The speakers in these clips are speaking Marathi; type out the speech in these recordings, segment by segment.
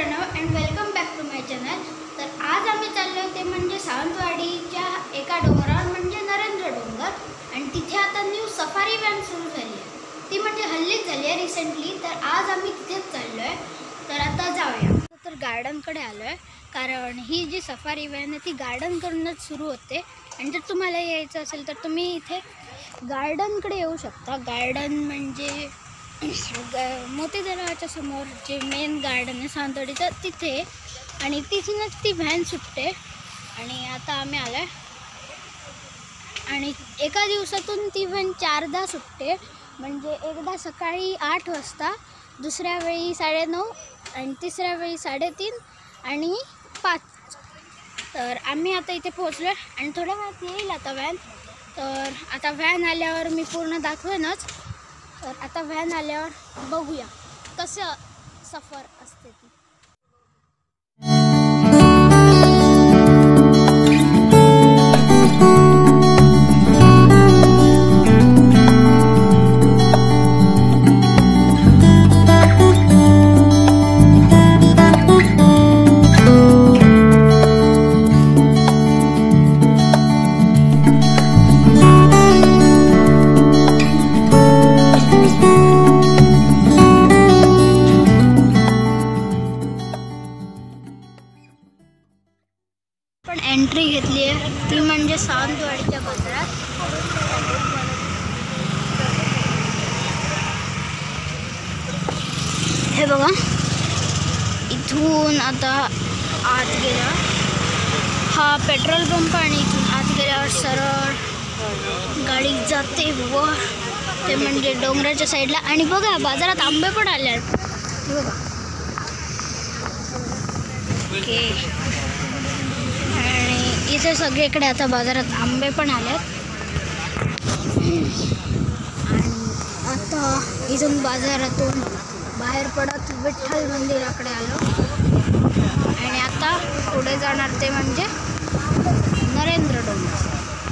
Pranab and welcome back to my channel. तर आज आम्ही चाललो ते म्हणजे सावंतवाडीच्या एका डोंगरावर म्हणजे नरेंद्र डोंगर, आणि तिथे आता न्यू सफारी व्हॅन सुरू झाली आहे। ती म्हणजे हल्लीच झाली आहे रिसेंटली। तर आज आम्ही तिथेच चाललो आहे। तर आता जाऊया। तर गार्डनकडे आलो आहे, कारण ही जी सफारी व्हॅन आहे ती गार्डनकडूनच सुरू होते। आणि जर तुम्हाला यायचं असेल तर तुम्ही इथे गार्डनकडे येऊ शकता। गार्डन म्हणजे मोती तलावाच्या समोर जे मेन गार्डन आहे सावंतवाडीचं तिथे, आणि तिथूनच ती व्हॅन सुटते। आणि आता आम्ही आलो आहे, आणि एका दिवसातून ती व्हॅन 4दा सुटते। म्हणजे एकदा सकाळी 8 वाजता, दुसऱ्या वेळी 9:30 आणि तिसऱ्या वेळी 3:30 आणि 5। तर आम्ही आता इथे पोहोचलो आहे आणि थोड्या वेळात येईल आता व्हॅन। तर आता व्हॅन आल्यावर मी पूर्ण दाखवेनच। तर आता व्हॅन आल्यावर बघूया कसं सफर असते ती। पण एंट्री घेतली आहे ती म्हणजे सावंतवाडीच्या बाजारात। हे बघा, इथून आता आत गेला हा पेट्रोल पंप, आणि इथून आत गेल्यावर सरळ गाडी जाते वर ते म्हणजे डोंगराच्या साईडला। आणि बघा बाजारात आंबे पण आले आहेत, हे बघा। ओके, आणि इथे सगळीकडे आता बाजारात आंबे पण आलेत। आणि आता इथून बाजारातून बाहेर पडत विठ्ठल मंदिराकडे आलो, आणि आता पुढे जाणार ते म्हणजे नरेंद्र डोंगर।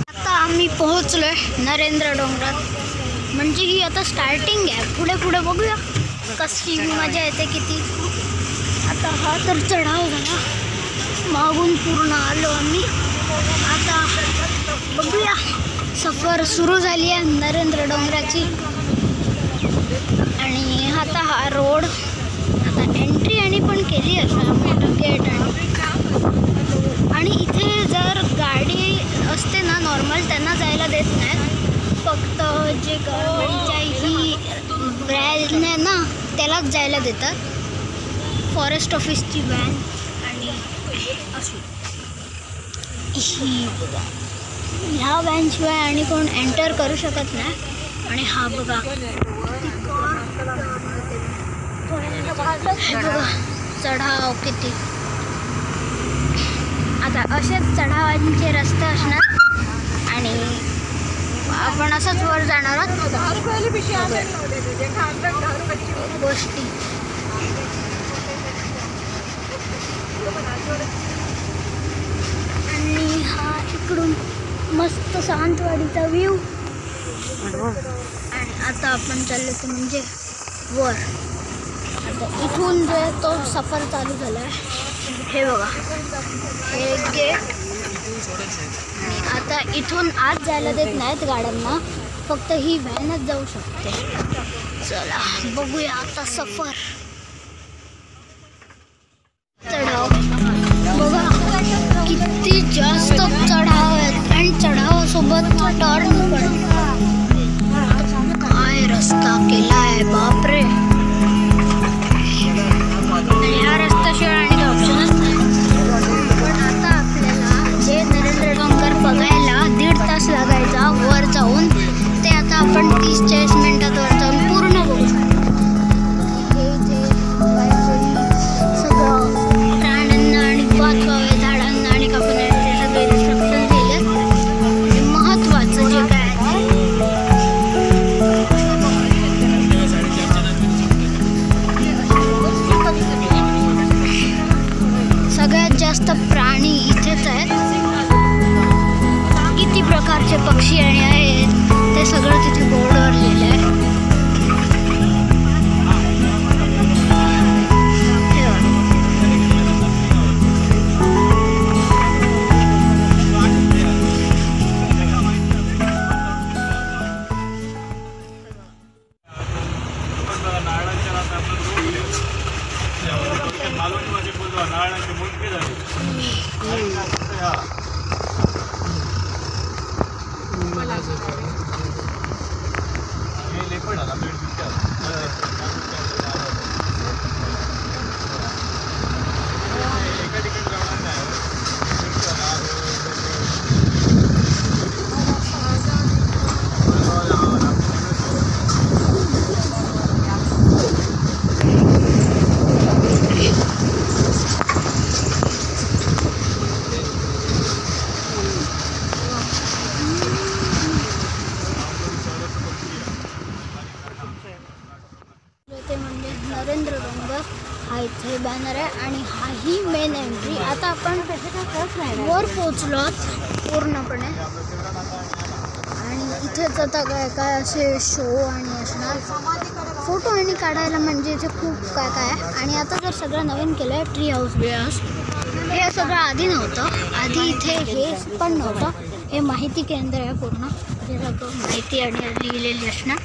आता आम्ही पोहोचलो आहे नरेंद्र डोंगरात। म्हणजे ही आता स्टार्टिंग आहे, पुढे पुढे बघूया कशी मजा येते किती। आता हा तर चढाव झाला, मागून पूर्ण आलो आम्ही। आता बघूया, सफर सुरू झाली आहे नरेंद्र डोंगराची। आणि आता हा रोड, आता एंट्री आणि पण केली आहे मोठं गेट। आणि इथे जर गाडी असते ना नॉर्मल, त्यांना जायला देत नाहीत, फक्त जे गव्हर्नमेंटच्या ही व्हॅन आहे ना त्यालाच जायला देतात, फॉरेस्ट ऑफिसची व्हॅन। आणि ही बघा, ह्या व्हॅनशिवाय आणि कोण एंटर करू शकत नाही। आणि हा बघा, हे बघा चढाव किती। आता असेच चढावांचे रस्ते असणार, आणि आपण असंच वर जाणार आहोत गोष्टी। आणि हा इकडून मस्त सावंतवाडीचा व्ह्यू। आणि आता आपण चाललो ते म्हणजे वर। आता इथून जे तो सफर चालू झाला आहे, हे बघा हे गेट। आणि आता इथून आत जायला देत नाहीत गाड्यांना, फक्त ही व्हॅनच जाऊ शकते। चला बघूया आता सफर। चढाव बघा किती जास्त चढाव आहेत, आणि चढावासोबत टर्न पण। काय रस्ता केलाय बापरे! ह्या रस्त्याशिवाय आणि ऑप्शनच नाही। पण आता आपल्याला जे नरेंद्र डोंगर बघायला 1.5 तास लागायचा वर जाऊन, ते आता आपण 30-40 मिनिटात वर जाऊन पूर्ण बघू शकतो। हे जे मालवणी मध्ये बोललो नारळाचे मोठे झाले हे लेपड आला एका ठिकाणी जाणार नाही ते म्हणजे नरेंद्र डोंगर हा इथे बॅनर आहे आणि हाही मेन एंट्री. आता आपण वर पोचलो पूर्णपणे आणि इथेच आता काय काय असे शो आणि असणार फोटो आणि काढायला म्हणजे इथे खूप काय काय आहे. आणि आता जर सगळं नवीन केलं आहे ट्री हाऊस बी हाऊस हे सगळं आधी नव्हतं. आधी इथे हे पण नव्हतं. हे माहिती केंद्र आहे पूर्ण हे सगळं माहिती आणि लिहिलेली असणार.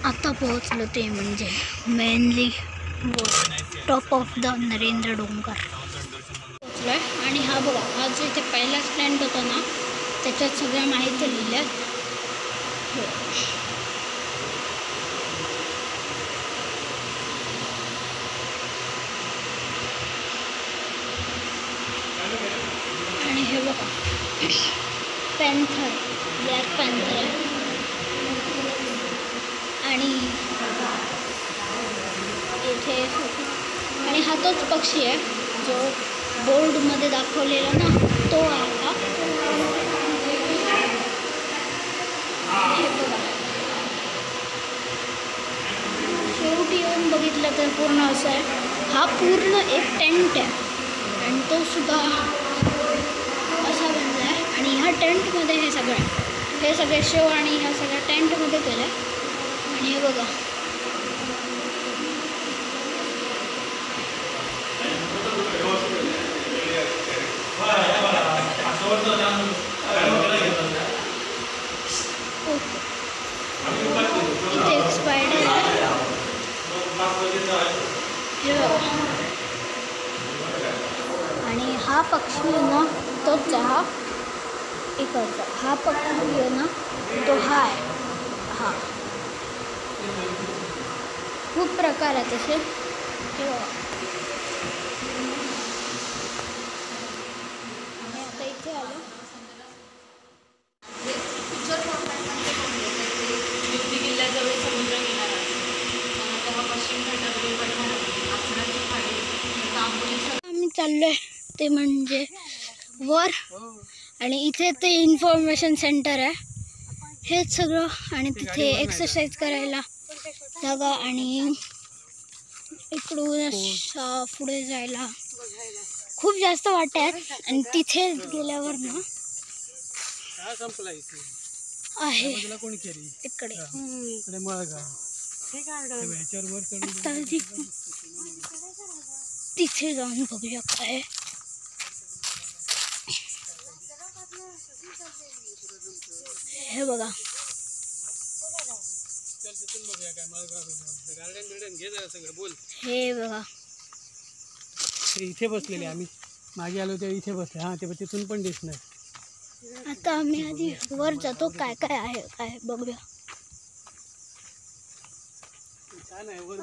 आता पोहोचलो ते म्हणजे mainly top of the Narendra डोंगर पोहोचलो आहे. आणि हा बघा हा जो इथे पहिला स्टँड होता ना त्याच्यात सगळ्या माहिती लिहिल्या. आणि हे बघा पॅन्थर ब्लॅक पॅन्थर आहे. आणि इथे आणि हा तोच पक्षी आहे जो बोर्डमध्ये दाखवलेला ना तो आहे हा. हे बघा शेवटी येऊन बघितलं तर पूर्ण असं आहे. हा पूर्ण एक टेंट आहे आणि तो सुद्धा असा बनला आहे. आणि ह्या टेंटमध्ये हे सगळे शो आणि ह्या सगळ्या टेंटमध्ये केलं आहे. आणि हे बघा इथे एक स्पायडर आहे. हे बघा आणि हा पक्षी ना तोच आहे. हा इकडचा हा पक्षी आहे ना तो हा आहे. हा खूप प्रकार आहेत तसे. हे बघा आणि आता इथे आलो किल्ल्याजवळ समुद्र किनारा तेव्हा पश्चिम घाटावरील आम्ही चाललोय ते म्हणजे वर. आणि इथे ते इन्फॉर्मेशन सेंटर आहे हेच सगळं. आणि तिथे एक्सरसाइज करायला जागा आणि इकडून पुढे जायला खूप जास्त वाटतात. आणि तिथे गेल्यावर ना आहे इकडे तिथे जाऊन बघूया काय. हे बघा हे बघा इथे बसलेले आम्ही मागे आलो तेव्हा इथे बसले. हा ते तिथून पण दिसणार. आता आम्ही आधी वर जातो काय काय आहे काय बघूया. छान आहे वर.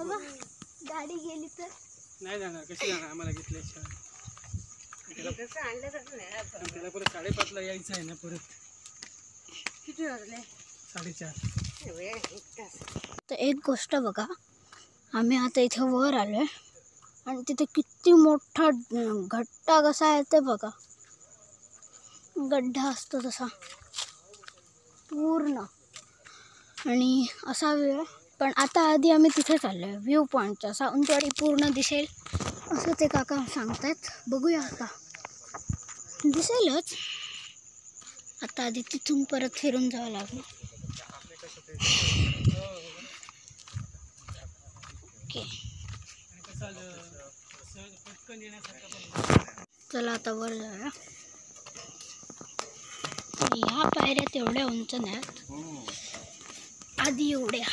गाडी गेली तर नाही जाणार. कशी जाणार आम्हाला घेतल्या त्याला परत 5:30ला यायचं आहे ना परत. किती वाजले? 4:30. तर एक गोष्ट बघा आम्ही आता इथे वर आलोय आणि तिथे किती मोठा गड्डा कसा आहे ते बघा. गड्डा असतो तसा पूर्ण आणि असा वेळ. पण आता आधी आम्ही तिथे चाललोय व्ह्यू पॉईंटच्या. सावंतवाडी पूर्ण दिसेल असं ते काका सांगतायत. बघूया आता दिसेलच. आता आधी तिथून परत फिरून जावं लागलं. ओके चला आता वर जाऊया. ह्या पायऱ्या तेवढ्या उंच नाहीत आधी एवढ्या.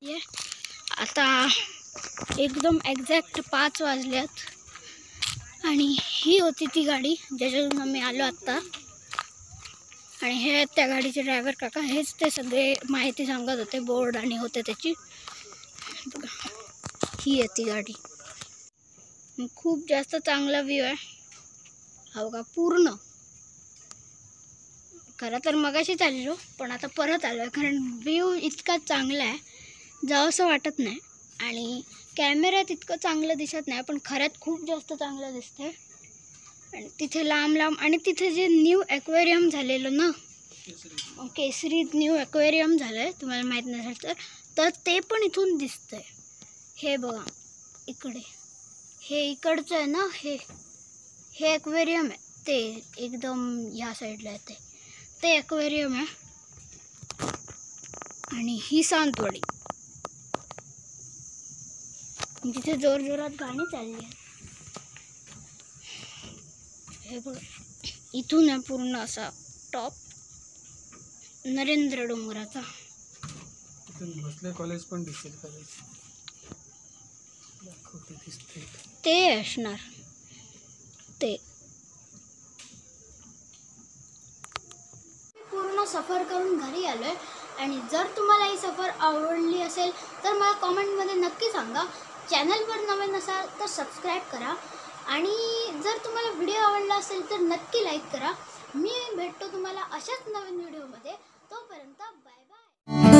ये आता एकदम एक्झॅक्ट 5 वाजल्यात आणि ही होती ती गाडी ज्याच्यातून आम्ही आलो आत्ता. आणि हे आहेत त्या गाडीचे ड्रायव्हर काका. हेच ते सगळे माहिती सांगत होते, बोर्ड आणि होते त्याची. ही आहे ती गाडी. खूप जास्त चांगला व्ह्यू आहे हा बघा पूर्ण. खरं तर मगाशी चाललो पण आता परत आलो आहे कारण व्ह्यू इतका चांगला आहे जावंसं वाटत नाही. आणि कॅमेऱ्यात इतकं चांगलं दिसत नाही पण खऱ्यात खूप जास्त चांगलं दिसतंय. आणि तिथे लांब लांब आणि तिथे जे न्यू ॲक्वेरियम झालेलं ना, केसरी न्यू ॲक्वेरियम झालं आहे तुम्हाला माहीत नसेल तर ते पण इथून दिसतंय. हे बघा इकडे, हे इकडचं आहे ना, हे ॲक्वेरियम आहे ते एकदम ह्या साईडला आहे ते ॲक्वेरियम आहे. आणि ही सावंतवाडी जिथे जोरजोरात गाणी चालली आहे. हे बघ इथून आहे पूर्ण असा टॉप नरेंद्र डोंगराचा. इथून भोसले कॉलेज पण दिसेल कॉलेज दाखवते दिसते ते असणार ते. पूर्ण सफर करून घरी आलो आहे आणि जर तुम्हाला ही सफर आवडली असेल तर मला कॉमेंटमध्ये नक्की सांगा. चॅनलवर नवीन असाल तर सबस्क्राईब करा आणि जर तुम्हाला व्हिडिओ आवडला असेल तर नक्की लाईक करा. मी भेटतो तुम्हाला अशाच नवीन व्हिडिओमध्ये. तोपर्यंत बाय बाय.